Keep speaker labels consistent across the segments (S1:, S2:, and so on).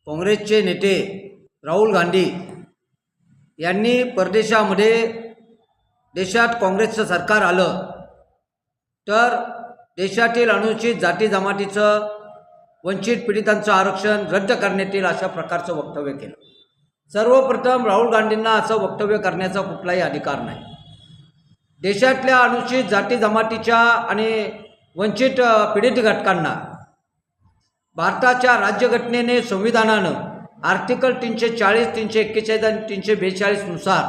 S1: काँग्रेसचे नेते राहुल गांधी यांनी परदेशामध्ये देशात काँग्रेसचं सरकार आलं तर देशातील अनुसूचित जाती जमातीचं वंचित पीडितांचं आरक्षण रद्द करण्यात येईल अशा प्रकारचं वक्तव्य केलं। सर्वप्रथम राहुल गांधींना असं वक्तव्य करण्याचा कुठलाही अधिकार नाही। देशातल्या अनुसूचित जाती जमातीच्या आणि वंचित पीडित घटकांना भारताच्या राज्यघटनेने संविधानानं आर्टिकल 340, 341 आणि 342 नुसार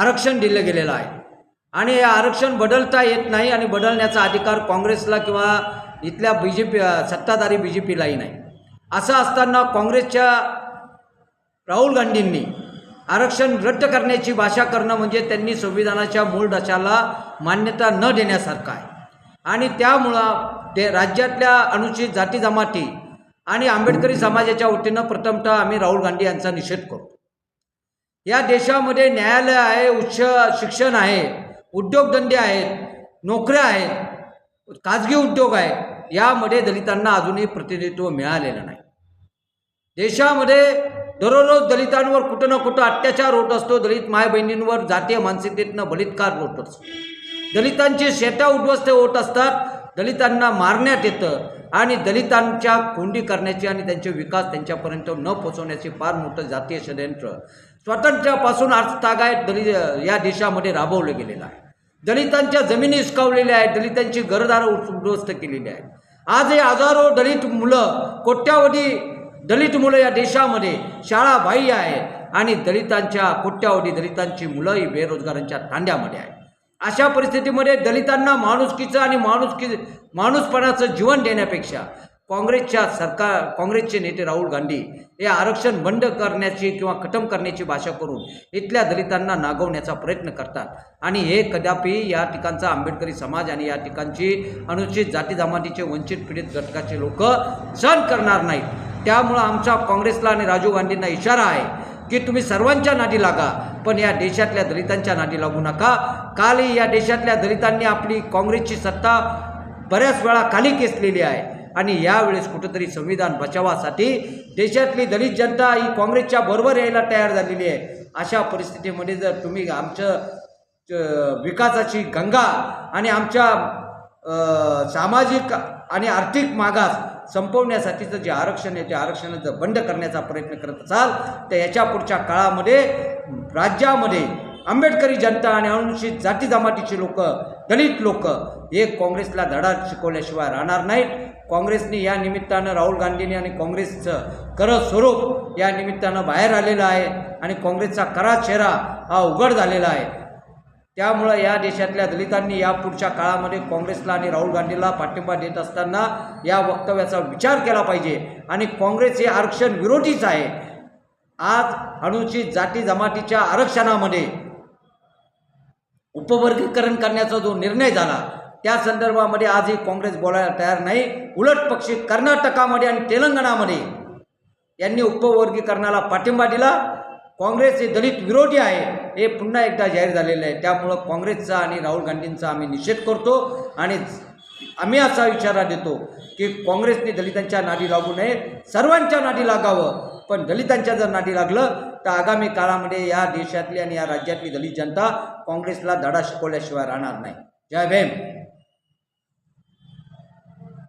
S1: आरक्षण दिलं गेलेलं आहे आणि हे आरक्षण बदलता येत नाही आणि बदलण्याचा अधिकार काँग्रेसला किंवा इथल्या सत्ताधारी बीजेपीलाही नाही। असं असताना काँग्रेसच्या राहुल गांधींनी आरक्षण रद्द करण्याची भाषा करणं म्हणजे त्यांनी संविधानाच्या मूळ ढाच्याला मान्यता न देण्यासारखं आहे आणि त्यामुळं राज्यातल्या अनुसूचित जाती जमाती आणि आंबेडकरी समाजाच्या वतीनं प्रथमतः आम्ही राहुल गांधी यांचा निषेध करतो। या देशामध्ये न्यायालय आहे, उच्च शिक्षण आहे, उद्योगधंदे आहेत, नोकऱ्या आहेत, खाजगी उद्योग आहेत, यामध्ये दलितांना अजूनही प्रतिनिधित्व मिळालेलं नाही। देशामध्ये दररोज दलितांवर कुठं ना कुठं अत्याचार होत असतो, दलित माय बहिणींवर जातीय मानसिकतेतनं बलात्कार होत असतो, दलितांची शेता उद्ध्वस्त होत असतात, दलितांना मारण्यात येतं आणि दलितांच्या कोंडी करण्याची आणि त्यांचे विकास त्यांच्यापर्यंत न पोचवण्याचे फार मोठं जातीय षडयंत्र स्वातंत्र्यापासून अर्थतागायत या देशामध्ये राबवलं गेलेलं आहे। दलितांच्या जमिनी हिसकावलेल्या आहेत, दलितांची घरदारं उद्ध्वस्त केलेली आहेत। आज हे हजारो दलित मुलं, कोट्यावधी दलित मुलं या देशामध्ये शाळा बाह्य आहेत आणि कोट्यावधी दलितांची मुलं ही बेरोजगारांच्या तांड्यामध्ये आहेत। अशा परिस्थितीमध्ये दलितांना माणुसकीचं आणि माणूसपणाचं जीवन देण्यापेक्षा काँग्रेसचे नेते राहुल गांधी हे आरक्षण बंद करण्याची किंवा खतम करण्याची भाषा करून इथल्या दलितांना नागवण्याचा प्रयत्न करतात आणि हे कदापि या ठिकाणचा आंबेडकरी समाज आणि या ठिकाणची अनुसूचित जाती जमातीचे वंचित पीडित घटकाचे लोक सहन करणार नाहीत। त्यामुळं आमचा काँग्रेसला आणि राजीव गांधींना इशारा आहे की तुम्ही सर्वांच्या नादी लागा, पण या देशातल्या दलितांच्या नादी लागू नका। कालही या देशातल्या दलितांनी आपली काँग्रेसची सत्ता बऱ्याच वेळा खाली खेचलेली आहे आणि यावेळेस कुठंतरी संविधान बचावासाठी देशातली दलित जनता ही काँग्रेसच्या बरोबर यायला तयार झालेली आहे। अशा परिस्थितीमध्ये जर तुम्ही आमचं विकासाची गंगा आणि आमच्या सामाजिक आणि आर्थिक मागास संपवण्यासाठीचं जे आरक्षण आहे ते आरक्षण जर बंद करण्याचा प्रयत्न करत असाल तर याच्या पुढच्या काळामध्ये राज्यामध्ये आंबेडकरी जनता आणि अनुसूचित जाती जमातीचे लोक, दलित लोक हे काँग्रेसला धडा शिकवल्याशिवाय राहणार नाहीत। काँग्रेसने या निमित्तानं राहुल गांधींनी आणि काँग्रेसचं खरं स्वरूप या निमित्तानं बाहेर आलेलं आहे आणि काँग्रेसचा खरा चेहरा हा उघड झालेला आहे। त्यामुळं या देशातल्या दलितांनी या पुढच्या काळामध्ये काँग्रेसला आणि राहुल गांधीला पाठिंबा देत असताना या वक्तव्याचा विचार केला पाहिजे आणि काँग्रेस हे आरक्षण विरोधीच आहे। आज अनुसूचित जाती जमातीच्या आरक्षणामध्ये उपवर्गीकरण करण्याचा जो निर्णय झाला त्या संदर्भामध्ये आजही काँग्रेस बोलायला तयार नाही। उलट पक्षी कर्नाटकामध्ये आणि तेलंगणामध्ये यांनी उपवर्गीकरणाला पाठिंबा दिला। काँग्रेस हे दलित विरोधी आहे हे पुन्हा एकदा जाहीर झालेलं आहे। त्यामुळं काँग्रेसचा आणि राहुल गांधींचा आम्ही निषेध करतो आणि आम्ही असा इशारा देतो की काँग्रेसने दलितांच्या नादी लागू नये, सर्वांच्या नादी लागावं, पण दलितांच्या जर नादी लागलं तर आगामी काळामध्ये या देशातली आणि या राज्यातली दलित जनता काँग्रेसला धडा शिकवल्याशिवाय राहणार नाही। जय भीम।